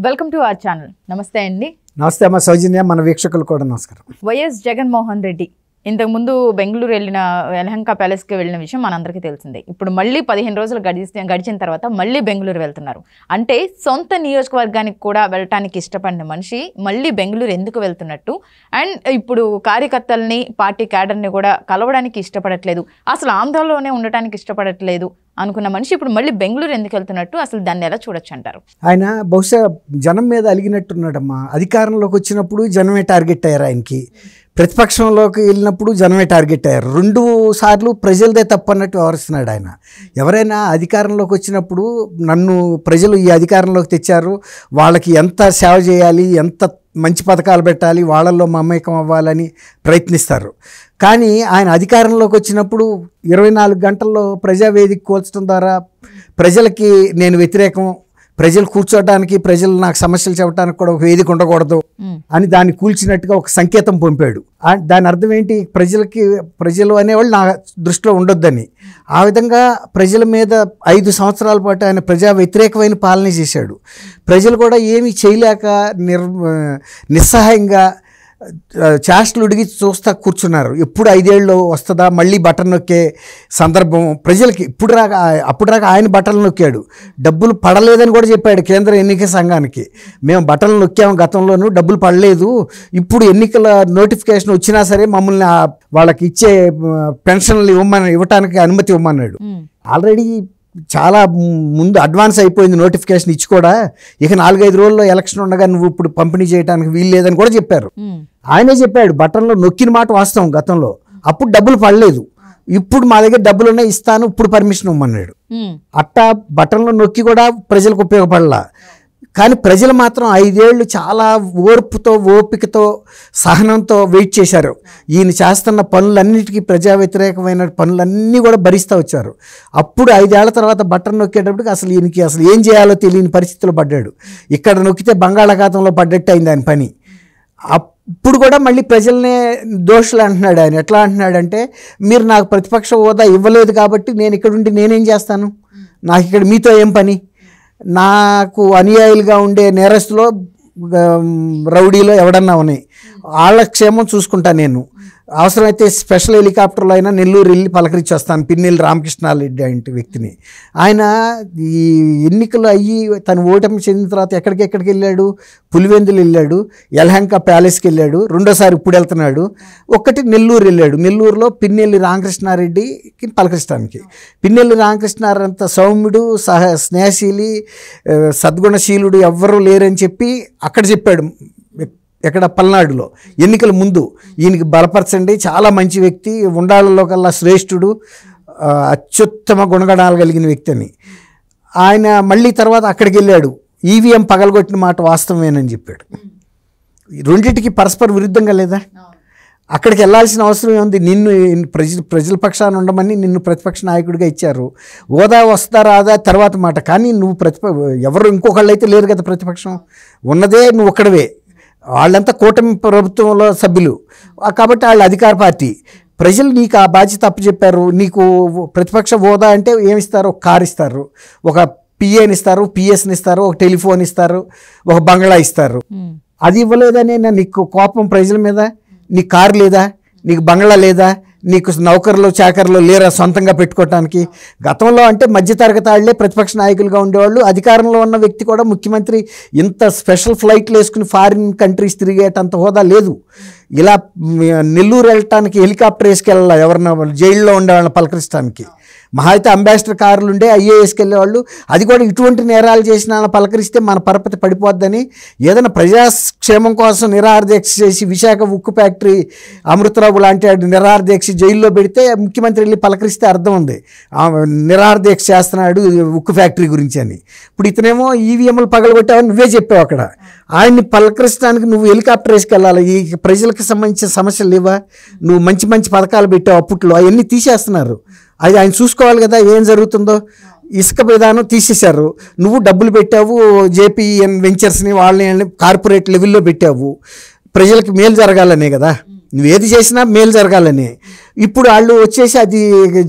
Welcome to our channel. నమస్తే అండి. నమస్తే అమ్మ సౌజన్య, మన వీక్షకులు కూడా నమస్కారం. వైఎస్ జగన్మోహన్ రెడ్డి ఇంతకుముందు బెంగళూరు వెళ్ళిన యలహంక ప్యాలెస్కి వెళ్ళిన విషయం మనందరికీ తెలిసిందే. ఇప్పుడు మళ్ళీ 15 రోజులు గడిచిన తర్వాత మళ్ళీ బెంగళూరు వెళ్తున్నారు. అంటే సొంత నియోజకవర్గానికి కూడా వెళ్ళటానికి ఇష్టపడిన మనిషి మళ్ళీ బెంగళూరు ఎందుకు వెళ్తున్నట్టు, అండ్ ఇప్పుడు కార్యకర్తల్ని పార్టీ క్యాడర్ని కూడా కలవడానికి ఇష్టపడట్లేదు, అసలు ఆంధ్రలోనే ఉండటానికి ఇష్టపడట్లేదు అనుకున్న మనిషి ఇప్పుడు మళ్ళీ బెంగళూరు ఎందుకు వెళ్తున్నట్టు, అసలు దాన్ని ఎలా చూడొచ్చు అంటారు? ఆయన బహుశా జనం మీద అలిగినట్టున్నాడమ్మా. అధికారంలోకి వచ్చినప్పుడు జనమే టార్గెట్ అయ్యారు ఆయనకి, ప్రతిపక్షంలోకి వెళ్ళినప్పుడు జనమే టార్గెట్ అయ్యారు. 2 సార్లు ప్రజలదే తప్పు అన్నట్టు వ్యవహరిస్తున్నాడు ఆయన. ఎవరైనా అధికారంలోకి వచ్చినప్పుడు నన్ను ప్రజలు ఈ అధికారంలోకి తెచ్చారు, వాళ్ళకి ఎంత సేవ చేయాలి, ఎంత మంచి పథకాలు పెట్టాలి, వాళ్ళల్లో మమేకం అవ్వాలని ప్రయత్నిస్తారు. కానీ ఆయన అధికారంలోకి వచ్చినప్పుడు 24 గంటల్లో ప్రజావేదిక కూల్చడం ద్వారా ప్రజలకి నేను వ్యతిరేకం, ప్రజలు కూర్చోడానికి, ప్రజలు నాకు సమస్యలు చెప్పడానికి కూడా ఒక వేదిక ఉండకూడదు అని దాన్ని కూల్చినట్టుగా ఒక సంకేతం పంపాడు. దాని అర్థం ఏంటి? ప్రజలు అనేవాళ్ళు నా దృష్టిలో ఉండొద్దని. ఆ విధంగా ప్రజల మీద 5 సంవత్సరాల పాటు ఆయన ప్రజా వ్యతిరేకమైన పాలన చేశాడు. ప్రజలు కూడా ఏమీ చేయలేక నిస్సహాయంగా చేష్టలు ఉడిగి చూస్తా కూర్చున్నారు. ఎప్పుడు 5 ఏళ్ళు వస్తుందా మళ్ళీ బటన్ నొక్కే సందర్భం ప్రజలకి. అప్పుడు రాక ఆయన బటన్లు నొక్కాడు. డబ్బులు పడలేదని కూడా చెప్పాడు కేంద్ర ఎన్నికల సంఘానికి. మేము బటన్లు నొక్కాము గతంలోనూ, డబ్బులు పడలేదు, ఇప్పుడు ఎన్నికల నోటిఫికేషన్ వచ్చినా సరే మమ్మల్ని వాళ్ళకి ఇచ్చే పెన్షన్లు ఇవ్వటానికి అనుమతి ఇవ్వమన్నాడు. ఆల్రెడీ చాలా ముందు అడ్వాన్స్ అయిపోయింది నోటిఫికేషన్ ఇచ్చి కూడా. ఇక 4-5 రోజుల్లో ఎలక్షన్ ఉండగా నువ్వు ఇప్పుడు పంపిణీ చేయడానికి వీలు లేదని కూడా చెప్పారు. ఆయనే చెప్పాడు బటన్లో నొక్కిన మాట వాస్తవం. గతంలో అప్పుడు డబ్బులు పడలేదు, ఇప్పుడు మా దగ్గర డబ్బులు ఉన్నాయి ఇస్తాను, ఇప్పుడు పర్మిషన్ ఇవ్వమన్నాడు. అట్టా బటన్లో నొక్కి కూడా ప్రజలకు ఉపయోగపడలా. కానీ ప్రజలు మాత్రం 5 ఏళ్ళు చాలా ఓర్పుతో, ఓపికతో, సహనంతో వెయిట్ చేశారు. ఈయన చేస్తున్న పనులన్నిటికీ, ప్రజా వ్యతిరేకమైన పనులన్నీ కూడా భరిస్తూ వచ్చారు. అప్పుడు 5 ఏళ్ల తర్వాత బటన్ నొక్కేటప్పటికి ఈయనకి ఏం చేయాలో తెలియని పరిస్థితుల్లో పడ్డాడు. ఇక్కడ నొక్కితే బంగాళాఖాతంలో పడ్డట్టు అయింది ఆయన పని. ఇప్పుడు కూడా మళ్ళీ ప్రజల్నే దోషులు అంటున్నాడు ఆయన. ఎట్లా అంటున్నాడంటే, మీరు నాకు ప్రతిపక్ష హోదా ఇవ్వలేదు కాబట్టి నేను ఇక్కడ ఉండి నేనేం చేస్తాను, నాకు ఇక్కడ మీతో ఏం పని, నాకు అనుయాయులుగా ఉండే నేరస్తులో రౌడీలో ఎవడన్నా ఉన్నాయి, వాళ్ళ క్షేమం చూసుకుంటా నేను. అవసరమైతే స్పెషల్ హెలికాప్టర్లో అయినా నెల్లూరు వెళ్ళి పలకరించి వస్తాను, పిన్నెల్లి రామకృష్ణారెడ్డి అంటే వ్యక్తిని. ఆయన ఈ ఎన్నికలు అయ్యి తను ఓటమి చెందిన తర్వాత ఎక్కడికి వెళ్ళాడు? పులివెందులు వెళ్ళాడు, యలహంక ప్యాలెస్కి వెళ్ళాడు, రెండోసారి ఇప్పుడు వెళ్తున్నాడు. ఒక్కటి నెల్లూరు వెళ్ళాడు. నెల్లూరులో పిన్నెల్లి రామకృష్ణారెడ్డికి పలకరించడానికి. పిన్నెల్లి రామకృష్ణారెడ్డి అంత సౌమ్యుడు, స్నేహశీలి, సద్గుణశీలుడు ఎవ్వరూ లేరని చెప్పి అక్కడ చెప్పాడు. ఎక్కడ? పల్నాడులో ఎన్నికల ముందు ఈయనకి బలపరచండి, చాలా మంచి వ్యక్తి, ఉండాళ్ళలో కల్లా శ్రేష్ఠుడు, అత్యుత్తమ గుణగణాలు కలిగిన వ్యక్తి అని. ఆయన మళ్ళీ తర్వాత అక్కడికి వెళ్ళాడు, ఈవీఎం పగలగొట్టిన మాట వాస్తవమేనని చెప్పాడు. రెండింటికి పరస్పర విరుద్ధంగా లేదా? అక్కడికి వెళ్ళాల్సిన అవసరం ఏముంది? నిన్ను ప్రజల పక్షాన ఉండమని నిన్ను ప్రతిపక్ష నాయకుడిగా ఇచ్చారు. హోదా వస్తా రాదా తర్వాత మాట. కానీ నువ్వు ఎవరు ఇంకొకళ్ళు అయితే లేరు కదా, ప్రతిపక్షం ఉన్నదే నువ్వు ఒక్కడవే. వాళ్ళంతా కూటమి ప్రభుత్వంలో సభ్యులు కాబట్టి వాళ్ళు అధికార పార్టీ. ప్రజలు నీకు ఆ బాధ్యత అప్పచెప్పారు. నీకు ప్రతిపక్ష హోదా అంటే ఏమిస్తారు? ఒక కారు ఇస్తారు, ఒక పిఏని ఇస్తారు, పిఎస్ని ఇస్తారు, ఒక టెలిఫోన్ ఇస్తారు, ఒక బంగ్లా ఇస్తారు. అది ఇవ్వలేదనే నీకు కోపం ప్రజల మీద? నీకు కారు లేదా, నీకు బంగ్లా లేదా, నీకు నౌకర్లు చాకర్లు లేరా సొంతంగా పెట్టుకోవటానికి? గతంలో అంటే మధ్యతరగతి వాళ్ళే ప్రతిపక్ష నాయకులుగా ఉండేవాళ్ళు. అధికారంలో ఉన్న వ్యక్తి కూడా ముఖ్యమంత్రి ఇంత స్పెషల్ ఫ్లైట్లు వేసుకుని ఫారిన్ కంట్రీస్ తిరిగేటంత హోదా లేదు. ఇలా నెల్లూరు వెళ్ళటానికి హెలికాప్టర్ వేసుకెళ్ళాలి, ఎవరన్నా జైల్లో ఉండే వాళ్ళని పలకరించడానికి. మహా అయితే అంబాసిడర్ కార్లు ఉండే ఐఏఎస్కి వెళ్ళేవాళ్ళు. అది కూడా ఇటువంటి నేరాలు చేసిన వాళ్ళని పలకరిస్తే మన పరపతి పడిపోద్దని ఏదైనా ప్రజాక్షేమం కోసం నిరాహారదీక్ష చేసి, విశాఖ ఉక్కు ఫ్యాక్టరీ అమృతరావు లాంటి నిరాహారదీక్ష జైల్లో పెడితే ముఖ్యమంత్రి వెళ్ళి పలకరిస్తే అర్థం ఉంది, నిరాహారదీక్ష చేస్తున్నాడు ఉక్కు ఫ్యాక్టరీ గురించి అని. ఇప్పుడు ఇతనేమో ఈవీఎంలు పగలగొట్టావని నువ్వే చెప్పావు. అక్కడ ఆయన్ని పలకరించడానికి నువ్వు హెలికాప్టర్ వేసుకెళ్ళాలి. ఈ ప్రజలకు సంబంధించిన సమస్యలు లేవా? నువ్వు మంచి మంచి పథకాలు పెట్టావు అప్పట్లో, అవన్నీ తీసేస్తున్నారు. అది ఆయన చూసుకోవాలి కదా ఏం జరుగుతుందో. ఇసుక విధానం తీసేశారు, నువ్వు డబ్బులు పెట్టావు, జేపీఎన్ వెంచర్స్ని వాళ్ళని కార్పొరేట్ లెవెల్లో పెట్టావు, ప్రజలకు మేలు జరగాలనే కదా. నువ్వేది చేసినా మేలు జరగాలని. ఇప్పుడు వాళ్ళు వచ్చేసి అది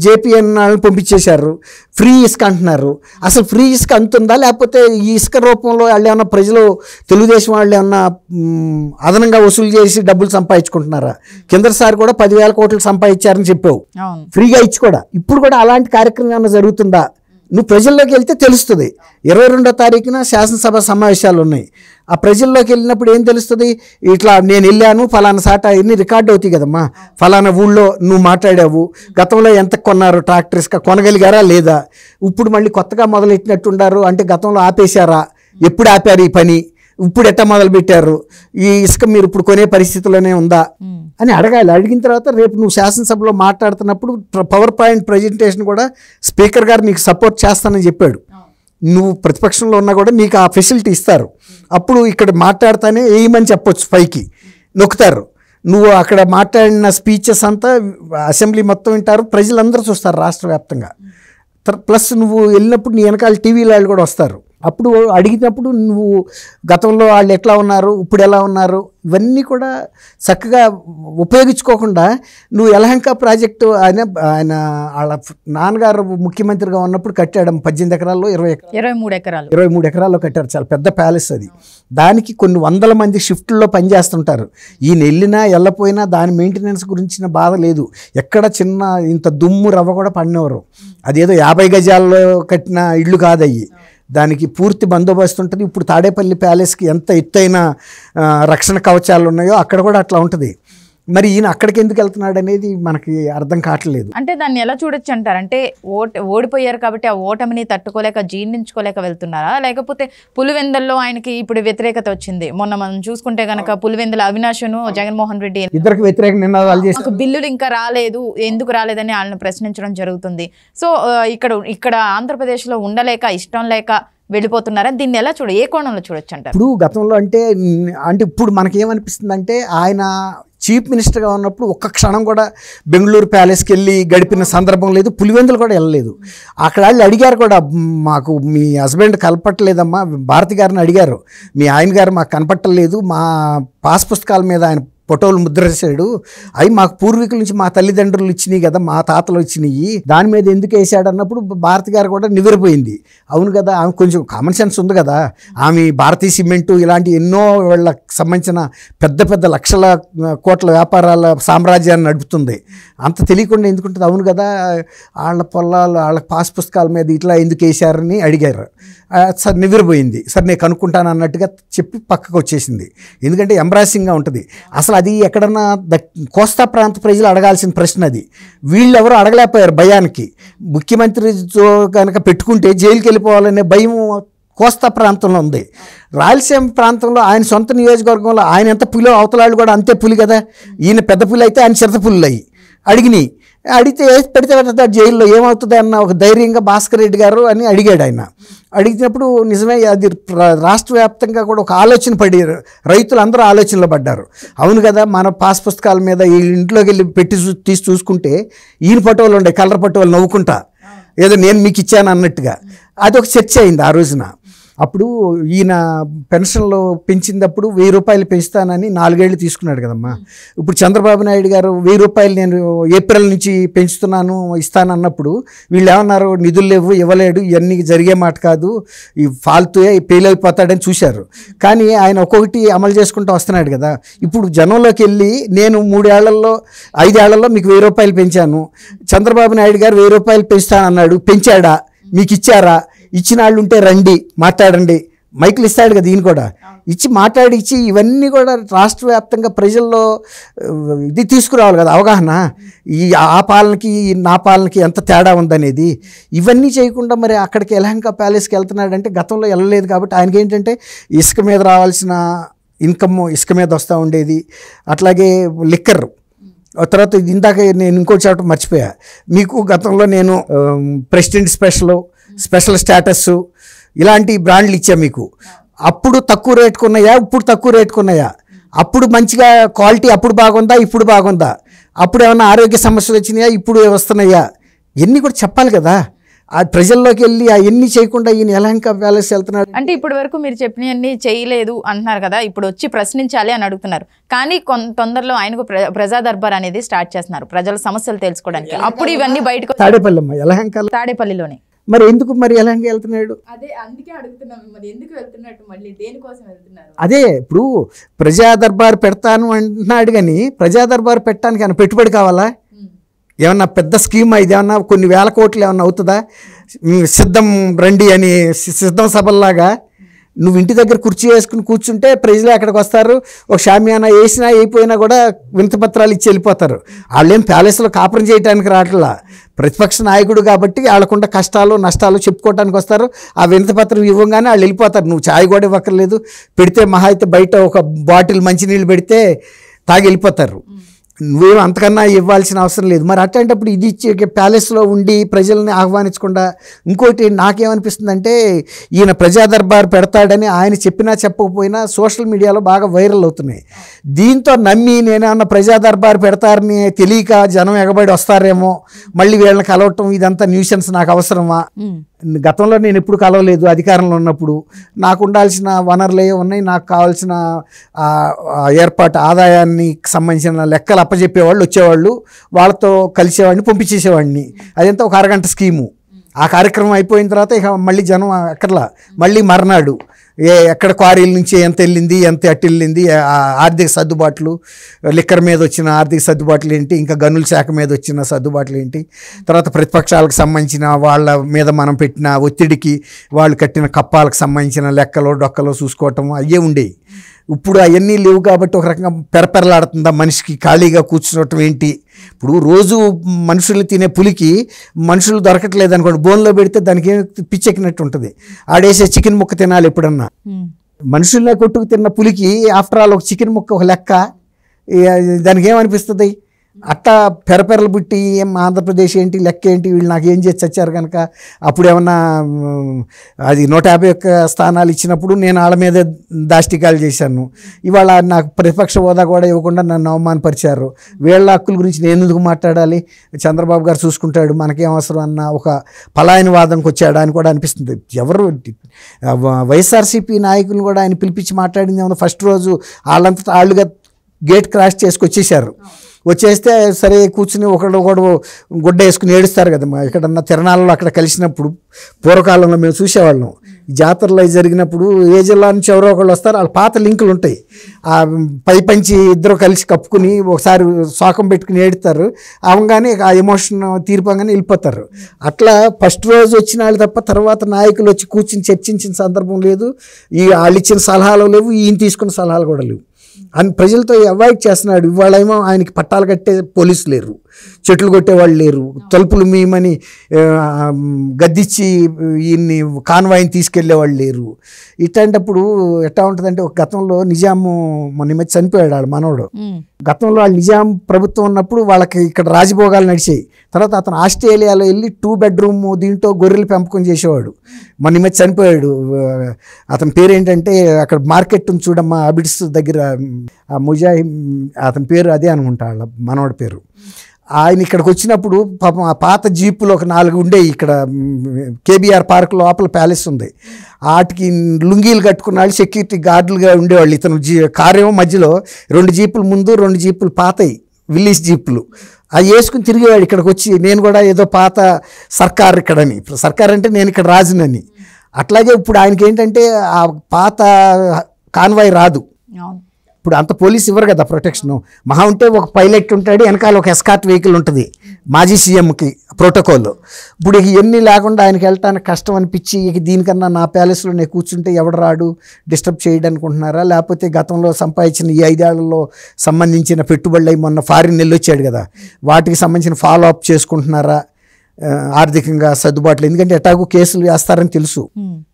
జేపీఎన్ వాళ్ళని పంపించేశారు, ఫ్రీ ఇసుక అంటున్నారు. అసలు ఫ్రీ ఇసుక అంతుందా, లేకపోతే ఈ ఇసుక రూపంలో వాళ్ళు ఏమన్నా ప్రజలు, తెలుగుదేశం వాళ్ళు ఏమన్నా అదనంగా వసూలు చేసి డబ్బులు సంపాదించుకుంటున్నారా? కిందసారి కూడా 10,000 కోట్లు సంపాదించారని చెప్పావు, ఫ్రీగా ఇచ్చి కూడా. ఇప్పుడు కూడా అలాంటి కార్యక్రమం ఏమన్నా జరుగుతుందా? నువ్వు ప్రజల్లోకి వెళ్తే తెలుస్తుంది. 22వ తారీఖున శాసనసభ సమావేశాలు ఉన్నాయి. ఆ ప్రజల్లోకి వెళ్ళినప్పుడు ఏం తెలుస్తుంది? ఇట్లా నేను వెళ్ళాను, ఫలానా సాట ఇన్ని రికార్డు అవుతాయి కదమ్మా, ఫలానా ఊళ్ళో నువ్వు మాట్లాడావు, గతంలో ఎంత కొన్నారు ట్రాక్టర్ ఇసుక, కొనగలిగారా లేదా, ఇప్పుడు మళ్ళీ కొత్తగా మొదలెట్టినట్టుండారు అంటే గతంలో ఆపేశారా, ఎప్పుడు ఆపారు ఈ పని, ఇప్పుడు ఎట్లా మొదలు పెట్టారు, ఈ ఇసుక మీరు ఇప్పుడు కొనే పరిస్థితిలోనే ఉందా అని అడగాలి. అడిగిన తర్వాత రేపు నువ్వు శాసనసభలో మాట్లాడుతున్నప్పుడు పవర్ పాయింట్ ప్రజెంటేషన్ కూడా స్పీకర్ గారు నీకు సపోర్ట్ చేస్తానని చెప్పాడు. నువ్వు ప్రతిపక్షంలో ఉన్నా కూడా నీకు ఆ ఫెసిలిటీ ఇస్తారు. అప్పుడు ఇక్కడ మాట్లాడుతానే వేయమని చెప్పొచ్చు, పైకి నొక్కుతారు. నువ్వు అక్కడ మాట్లాడిన స్పీచెస్ అంతా అసెంబ్లీ మొత్తం వింటారు, ప్రజలందరూ చూస్తారు రాష్ట్ర వ్యాప్తంగా. ప్లస్ నువ్వు వెళ్ళినప్పుడు నీ వెనకాల టీవీలో వాళ్ళు కూడా వస్తారు. అప్పుడు అడిగినప్పుడు నువ్వు గతంలో వాళ్ళు ఎట్లా ఉన్నారు, ఇప్పుడు ఎలా ఉన్నారు, ఇవన్నీ కూడా చక్కగా ఉపయోగించుకోకుండా నువ్వు యలహంక ప్రాజెక్టు ఆయన వాళ్ళ నాన్నగారు ముఖ్యమంత్రిగా ఉన్నప్పుడు కట్టాడు 18 ఎకరాల్లో 23 ఎకరాల్లో కట్టారు. చాలా పెద్ద ప్యాలెస్ అది. దానికి కొన్ని వందల మంది షిఫ్ట్లో పనిచేస్తుంటారు. ఈయన వెళ్ళినా వెళ్ళపోయినా దాని మెయింటెనెన్స్ గురించిన బాధ లేదు. ఎక్కడ చిన్న ఇంత దుమ్ము రవ్వ కూడా పడినవారు. అదేదో 50 గజాల్లో కట్టిన ఇళ్ళు కాదయ్యి, దానికి పూర్తి బందోబస్తు ఉంటుంది. ఇప్పుడు తాడేపల్లి ప్యాలెస్కి ఎంత ఎత్తైన రక్షణ కవచాలు ఉన్నాయో అక్కడ కూడా అట్లా ఉంటుంది. మరి ఈయన అక్కడికి ఎందుకు వెళ్తున్నాడు అనేది మనకి అర్థం కావట్లేదు. అంటే దాన్ని ఎలా చూడొచ్చు అంటారు? అంటే ఓడిపోయారు కాబట్టి ఆ ఓటమిని తట్టుకోలేక జీర్ణించుకోలేక వెళ్తున్నారా, లేకపోతే పులివెందల్లో ఆయనకి ఇప్పుడు వ్యతిరేకత వచ్చింది? మొన్న మనం చూసుకుంటే కనుక పులివెందుల అవినాష్ను జగన్మోహన్ రెడ్డి ఇద్దరికి వ్యతిరేక నినాదాలు చేసి బిల్లులు ఇంకా రాలేదు, ఎందుకు రాలేదని వాళ్ళని ప్రశ్నించడం జరుగుతుంది. సో ఇక్కడ ఆంధ్రప్రదేశ్లో ఉండలేక, ఇష్టం లేక వెళ్ళిపోతున్నారా? దీన్ని ఎలా ఏ కోణంలో చూడొచ్చు అంటారు? ఇప్పుడు గతంలో అంటే ఇప్పుడు మనకేమనిపిస్తుంది అంటే ఆయన చీఫ్ మినిస్టర్గా ఉన్నప్పుడు ఒక్క క్షణం కూడా బెంగళూరు ప్యాలెస్కి వెళ్ళి గడిపిన సందర్భం లేదు, పులివెందులు కూడా వెళ్ళలేదు. అక్కడ వాళ్ళు అడిగారు కూడా, మాకు మీ హస్బెండ్ కనపట్టలేదమ్మా, భారతి గారిని అడిగారు, మీ ఆయన గారు మాకు కనపట్టలేదు, మా పాస్ పుస్తకాల మీద ఆయన ఫోటోలు ముద్రేసాడు, అవి మాకు పూర్వీకుల నుంచి మా తల్లిదండ్రులు ఇచ్చినాయి కదా, మా తాతలు ఇచ్చినాయి, దాని మీద ఎందుకు వేసాడు అన్నప్పుడు భారతి గారు కూడా నివ్వెరపోయింది. అవును కదా, ఆమె కొంచెం కామన్ సెన్స్ ఉంది కదా, ఆమె భారతీయ సిమెంటు ఇలాంటి ఎన్నో వాళ్ళకి సంబంధించిన పెద్ద పెద్ద లక్షల కోట్ల వ్యాపారాల సామ్రాజ్యాన్ని నడుపుతుంది, అంత తెలియకుండా ఎందుకుంటుంది? అవును కదా, వాళ్ళ పొలాలు వాళ్ళ పాస్ పుస్తకాల మీద ఇట్లా ఎందుకు వేసారని అడిగారు. సార్ నివ్వెరపోయింది. సార్ నేను కనుక్కుంటాను అన్నట్టుగా చెప్పి పక్కకు వచ్చేసింది. ఎందుకంటే ఎంబ్రాసింగ్గా ఉంటుంది. అసలు అది ఎక్కడన్నా కోస్తా ప్రాంత ప్రజలు అడగాల్సిన ప్రశ్న అది. వీళ్ళెవరూ అడగలేకపోయారు భయానికి. ముఖ్యమంత్రితో కనుక పెట్టుకుంటే జైలుకి వెళ్ళిపోవాలనే భయం కోస్తా ప్రాంతంలో ఉంది. రాయలసీమ ప్రాంతంలో ఆయన సొంత నియోజకవర్గంలో ఆయన ఎంత పులో అవతలాళ్ళు కూడా అంతే పులి కదా. ఈయన పెద్ద పులి అయితే ఆయన చిరత పుల్లు అయ్యి అడిగితే పెడితే జైల్లో ఏమవుతుంది అన్న ఒక ధైర్యంగా భాస్కర్ రెడ్డి గారు అని అడిగాడు. ఆయన అడిగినప్పుడు నిజమే అది రాష్ట్ర వ్యాప్తంగా కూడా ఒక ఆలోచన పడి రైతులు అందరూ ఆలోచనలో పడ్డారు. అవును కదా, మన పాస్ పుస్తకాల మీద ఈ ఇంట్లోకి వెళ్ళి పెట్టి తీసి చూసుకుంటే ఈయన ఫోటోలు ఉండే, కలర్ ఫోటోలు నవ్వుకుంటా ఏదో నేను మీకు ఇచ్చాను అన్నట్టుగా అదొక చర్చ అయింది ఆ రోజున. అప్పుడు ఈయన పెన్షన్లో పెంచినప్పుడు 1000 రూపాయలు పెంచుతానని 4 ఏళ్ళు తీసుకున్నాడు కదమ్మా. ఇప్పుడు చంద్రబాబు నాయుడు గారు 1000 రూపాయలు నేను ఏప్రిల్ నుంచి పెంచుతున్నాను ఇస్తానన్నప్పుడు వీళ్ళు ఏమన్నారు, నిధులు లేవు, ఇవ్వలేడు, ఇవన్నీ జరిగే మాట కాదు, ఈ ఫాల్తుయే ఫెయిల్ అయిపోతాడని చూశారు. కానీ ఆయన ఒక్కొక్కటి అమలు చేసుకుంటూ వస్తున్నాడు కదా. ఇప్పుడు జనంలోకి వెళ్ళి నేను 3 ఏళ్లలో 5 ఏళ్లలో మీకు 1000 రూపాయలు పెంచాను, చంద్రబాబు నాయుడు గారు 1000 రూపాయలు పెంచుతానన్నాడు, పెంచాడా, మీకు ఇచ్చారా, ఇచ్చిన వాళ్ళు ఉంటే రండి మాట్లాడండి, మైకులు ఇస్తాడు కదా ఈయన కూడా, ఇచ్చి మాట్లాడిచ్చి ఇవన్నీ కూడా రాష్ట్ర వ్యాప్తంగా ప్రజల్లో ఇది తీసుకురావాలి కదా అవగాహన, ఈ ఆ పాలనకి నా పాలనకి ఎంత తేడా ఉందనేది. ఇవన్నీ చేయకుండా మరి అక్కడికి యలహంక ప్యాలెస్కి వెళ్తున్నాడంటే గతంలో వెళ్ళలేదు కాబట్టి ఆయనకి ఏంటంటే ఇసుక మీద రావాల్సిన ఇన్కమ్ ఇసుక మీద వస్తూ ఉండేది. అట్లాగే లిక్కర్ తర్వాత ఇందాక నేను ఇంకో చోట మర్చిపోయా, మీకు గతంలో నేను ప్రెసిడెంట్ స్పెషల్ స్టేటస్ ఇలాంటి బ్రాండ్లు ఇచ్చా మీకు. అప్పుడు తక్కువ రేటుకున్నాయా, ఇప్పుడు తక్కువ రేటుకున్నాయా, అప్పుడు మంచిగా క్వాలిటీ అప్పుడు బాగుందా, ఇప్పుడు బాగుందా, అప్పుడు ఏమన్నా ఆరోగ్య సమస్యలు వచ్చినాయా, ఇప్పుడు వస్తున్నాయా, ఇవన్నీ కూడా చెప్పాలి కదా. ఆ ప్రజల్లోకి వెళ్ళి అవన్నీ చేయకుండా ఈయన యలహంక ప్యాలెస్ వెళ్తున్నాడు. అంటే ఇప్పటి వరకు మీరు చెప్పినవన్నీ చేయలేదు అంటున్నారు కదా, ఇప్పుడు వచ్చి ప్రశ్నించాలి అని అడుగుతున్నారు. కానీ తొందరలో ఆయనకు ప్రజా దర్బార్ అనేది స్టార్ట్ చేస్తున్నారు ప్రజల సమస్యలు తెలుసుకోవడానికి. అప్పుడు ఇవన్నీ బయటకు తాడేపల్లి యలహంకలో, తాడేపల్లిలోనే. మరి ఎందుకు మరి యలహంక వెళ్తున్నాడు? అదే అందుకే అడుగుతున్నాం, మరి ఎందుకు వెళ్తున్నట్టు, మళ్ళీ దేనికోసం వెళ్తున్నారు? అదే ఇప్పుడు ప్రజా దర్బార్ పెడతాను అంటున్నాడు, కానీ ప్రజా దర్బార్ పెట్టడానికి ఆయన పెట్టుబడి కావాలా? ఏమన్నా పెద్ద స్కీమ్ ఇది, ఏమన్నా కొన్ని వేల కోట్లు ఏమన్నా అవుతుందా? సిద్ధం రండి అని సిద్ధం సభల్లాగా నువ్వు ఇంటి దగ్గర కుర్చీ వేసుకుని కూర్చుంటే ప్రజలు ఎక్కడికి వస్తారు? ఒక షామియానా వేసినా అయిపోయినా కూడా వినతిపత్రాలు ఇచ్చి వెళ్ళిపోతారు. వాళ్ళేం ప్యాలెస్లో కాపురం చేయడానికి రావట్లా, ప్రతిపక్ష నాయకుడు కాబట్టి వాళ్ళకుండా కష్టాలు నష్టాలు చెప్పుకోవడానికి వస్తారు. ఆ వినతిపత్రం ఇవ్వగానే వాళ్ళు వెళ్ళిపోతారు. నువ్వు ఛాయ్ కూడా ఇవ్వక్కర్లేదు, పెడితే మహా అయితే బయట ఒక బాటిల్ మంచినీళ్ళు పెడితే తాగి వెళ్ళిపోతారు. నువ్వేం అంతకన్నా ఇవ్వాల్సిన అవసరం లేదు. మరి అట్లాంటప్పుడు ఇది ఇచ్చే ప్యాలెస్లో ఉండి ప్రజల్ని ఆహ్వానించకుండా, ఇంకోటి నాకేమనిపిస్తుందంటే ఈయన ప్రజా దర్బార్ పెడతాడని ఆయన చెప్పినా చెప్పకపోయినా సోషల్ మీడియాలో బాగా వైరల్ అవుతున్నాయి. దీంతో నమ్మి నేనేమన్నా ప్రజా దర్బార్ పెడతారని తెలియక జనం ఎగబడి వస్తారేమో, మళ్ళీ వీళ్ళని కలవటం, ఇదంతా న్యూసెన్స్ నాకు అవసరమా? గతంలో నేను ఎప్పుడు కలవలేదు అధికారంలో ఉన్నప్పుడు. నాకు ఉండాల్సిన వనరులు ఏ ఉన్నాయి, నాకు కావాల్సిన ఏర్పాటు ఆదాయానికి సంబంధించిన లెక్కలు అప్పచెప్పేవాళ్ళు వచ్చేవాళ్ళు, వాళ్ళతో కలిసేవాడిని, పంపించేసేవాడిని. అదంతా ఒక అరగంట స్కీము. ఆ కార్యక్రమం అయిపోయిన తర్వాత ఇక మళ్ళీ జనం అక్కర్లా, మళ్ళీ మర్నాడు ఎక్కడ క్వారీల నుంచి ఎంత వెళ్ళింది, ఎంత అట్టు వెళ్ళింది, ఆర్థిక సర్దుబాట్లు, లిక్కర్ మీద వచ్చిన ఆర్థిక సర్దుబాట్లు ఏంటి, ఇంకా గనుల శాఖ మీద వచ్చిన సర్దుబాట్లు ఏంటి, తర్వాత ప్రతిపక్షాలకు సంబంధించిన వాళ్ళ మీద మనం పెట్టిన ఒత్తిడికి వాళ్ళు కట్టిన కప్పాలకు సంబంధించిన లెక్కలు డొక్కలు చూసుకోవటం అయ్యే ఉండేవి. ఇప్పుడు అవన్నీ లేవు కాబట్టి ఒక రకంగా పెరపెరలాడుతుందా మనిషికి, ఖాళీగా కూర్చోవటం ఏంటి? ఇప్పుడు రోజు మనుషుల్ని తినే పులికి మనుషులు దొరకట్లేదు అనుకోండి, బోన్లో పెడితే దానికి పిచ్చెక్కినట్టు ఉంటుంది. ఆడేసే చికెన్ ముక్క తినాలి ఎప్పుడన్నా. మనుషుల్ని కొట్టుకు తిన్న పులికి ఆఫ్టర్ ఆల్ ఒక చికెన్ ముక్క ఒక లెక్క, దానికి ఏమనిపిస్తుంది? అట్టా పెరపెరలు పుట్టి ఏం ఆంధ్రప్రదేశ్ ఏంటి, లెక్క ఏంటి, వీళ్ళు నాకు ఏం చేసి చచ్చారు కనుక అప్పుడు ఏమన్నా అది 151 స్థానాలు ఇచ్చినప్పుడు నేను వాళ్ళ మీద దాష్టికాలు చేశాను. ఇవాళ నాకు ప్రతిపక్ష హోదా కూడా ఇవ్వకుండా నన్ను అవమానపరిచారు. వీళ్ళ హక్కుల గురించి నేను ఎందుకు మాట్లాడాలి, చంద్రబాబు గారు చూసుకుంటాడు, మనకేం అవసరం అన్న ఒక పలాయన వాదంకి వచ్చాడు అని కూడా అనిపిస్తుంది. ఎవరు వైఎస్ఆర్సీపీ నాయకులను కూడా ఆయన పిలిపించి మాట్లాడింది ఏమన్నా, ఫస్ట్ రోజు వాళ్ళంతటా వాళ్ళుగా గేట్ క్రాష్ చేసుకొచ్చేసారు. వచ్చేస్తే సరే కూర్చుని ఒకడు గుడ్డ వేసుకుని ఏడుస్తారు కదా. ఎక్కడన్నా తిరణాలలో అక్కడ కలిసినప్పుడు పూర్వకాలంలో మేము చూసేవాళ్ళం. జాతరలో జరిగినప్పుడు ఏ జిల్లా నుంచి ఎవరో ఒకళ్ళు వస్తారు, వాళ్ళ పాత లింకులు ఉంటాయి. ఆ పై పంచి ఇద్దరు కలిసి కప్పుకుని ఒకసారి శోకం పెట్టుకుని ఏడుతారు. అవగానే ఆ ఎమోషన్ తీరిపోగానే వెళ్ళిపోతారు. అట్లా ఫస్ట్ రోజు వచ్చిన వాళ్ళు తప్ప తర్వాత నాయకులు వచ్చి కూర్చుని చర్చించిన సందర్భం లేదు. వాళ్ళు ఇచ్చిన సలహాలు లేవు, ఈయన తీసుకున్న సలహాలు కూడా లేవు. అని ప్రజలతో అవాయిడ్ చేస్తున్నాడు. ఇవాళేమో ఆయనకి పట్టాలు కట్టే పోలీసులు లేరు, చెట్లు కొట్టేవాళ్ళు లేరు, తలుపులు మీమని గద్దిచ్చి ఈయన్ని కాన్వాయిని తీసుకెళ్లేవాళ్ళు లేరు. ఇట్లాంటప్పుడు ఎట్లా ఉంటుందంటే, ఒక గతంలో నిజాము మొన్న మధ్య చనిపోయాడు వాళ్ళ మనవడు. గతంలో వాళ్ళు నిజాం ప్రభుత్వం ఉన్నప్పుడు వాళ్ళకి ఇక్కడ రాజభోగాలు నడిచాయి. తర్వాత అతను ఆస్ట్రేలియాలో వెళ్ళి 2 బెడ్రూమ్ దీంట్లో గొర్రెలు పెంపకం చేసేవాడు. మొన్న మధ్య చనిపోయాడు. అతని పేరు ఏంటంటే, అక్కడ మార్కెట్ ఉంది చూడమ్మా అబిడ్స్ దగ్గర, ముజాహిం అతని పేరు అదే అనుకుంటా, వాళ్ళ మనవడి పేరు. ఆయన ఇక్కడికి వచ్చినప్పుడు పాపం ఆ పాత జీపులు ఒక 4 ఉండేవి. ఇక్కడ కేబీఆర్ పార్క్ లోపల ప్యాలెస్ ఉంది. వాటికి లుంగీలు కట్టుకున్న వాళ్ళు సెక్యూరిటీ గార్డులుగా ఉండేవాళ్ళు. ఇతను కారు ఏమో మధ్యలో 2 జీపులు ముందు, 2 జీపులు పాతయి విల్లీస్ జీపులు అవి వేసుకుని తిరిగేవాడు. ఇక్కడికి వచ్చి నేను కూడా ఏదో పాత సర్కార్ ఇక్కడని, సర్కార్ అంటే నేను ఇక్కడ రాజునని. అట్లాగే ఇప్పుడు ఆయనకి ఏంటంటే ఆ పాత కాన్వాయ్ రాదు. ఇప్పుడు అంత పోలీస్ ఇవ్వరు కదా ప్రొటెక్షన్. మహా ఉంటే ఒక పైలట్ ఉంటాడు, వెనకాల ఒక ఎస్కార్ట్ వెహికల్ ఉంటుంది మాజీ సీఎంకి ప్రోటోకాల్. ఇప్పుడు ఇవన్నీ లేకుండా ఆయనకి వెళ్ళటానికి కష్టం అనిపించి, ఇక దీనికన్నా నా ప్యాలెస్లో నేను కూర్చుంటే ఎవడు రాడు డిస్టర్బ్ చేయడం అనుకుంటున్నారా, లేకపోతే గతంలో సంపాదించిన ఈ 5 ఏళ్లలో సంబంధించిన పెట్టుబడులు అయి మొన్న ఫారిన్ వెళ్ళొచ్చాడు కదా, వాటికి సంబంధించిన ఫాలో అప్ చేసుకుంటున్నారా, ఆర్థికంగా సర్దుబాట్లు, ఎందుకంటే ఎటాగూ కేసులు వేస్తారని తెలుసు,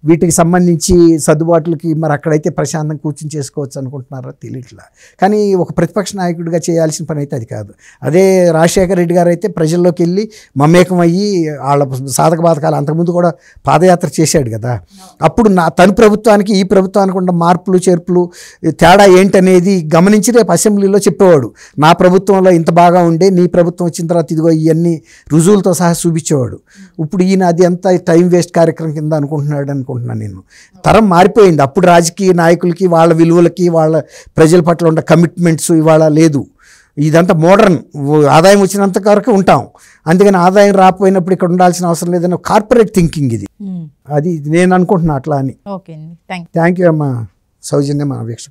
వీటికి సంబంధించి సర్దుబాట్లకి మరి అక్కడైతే ప్రశాంతంగా కూర్చుని చేసుకోవచ్చు అనుకుంటున్నారా తెలియట్లా. కానీ ఒక ప్రతిపక్ష నాయకుడిగా చేయాల్సిన పని అయితే అది కాదు. అదే రాజశేఖర రెడ్డి గారు అయితే ప్రజల్లోకి వెళ్ళి మమేకం అయ్యి వాళ్ళ సాధక బాధకాలు అంతకుముందు కూడా పాదయాత్ర చేశాడు కదా. అప్పుడు తన ప్రభుత్వానికి ఈ ప్రభుత్వానికి ఉన్న మార్పులు చేర్పులు తేడా ఏంటనేది గమనించి రేపు అసెంబ్లీలో చెప్పేవాడు. నా ప్రభుత్వంలో ఇంత బాగా ఉండే, నీ ప్రభుత్వం వచ్చిన తర్వాత ఇదిగో ఇవన్నీ రుజువులతో సహా చూపించేవాడు. ఇప్పుడు ఈయన అది ఎంత టైం వేస్ట్ కార్యక్రమం కింద అనుకుంటున్నాను నేను. తరం మారిపోయింది. అప్పుడు రాజకీయ నాయకులకి వాళ్ళ విలువలకి వాళ్ళ ప్రజల పట్ల ఉన్న కమిట్మెంట్స్ ఇవాళ లేదు. ఇదంతా మోడర్న్, ఆదాయం వచ్చినంత వరకు ఉంటాం, అందుకని ఆదాయం రాకపోయినప్పుడు ఇక్కడ ఉండాల్సిన అవసరం లేదని కార్పొరేట్ థింకింగ్ ఇది. అది నేను అనుకుంటున్నా అట్లా అని. ఓకే అండి, థ్యాంక్ యూ అమ్మా సౌజన్య, మా వీక్ష.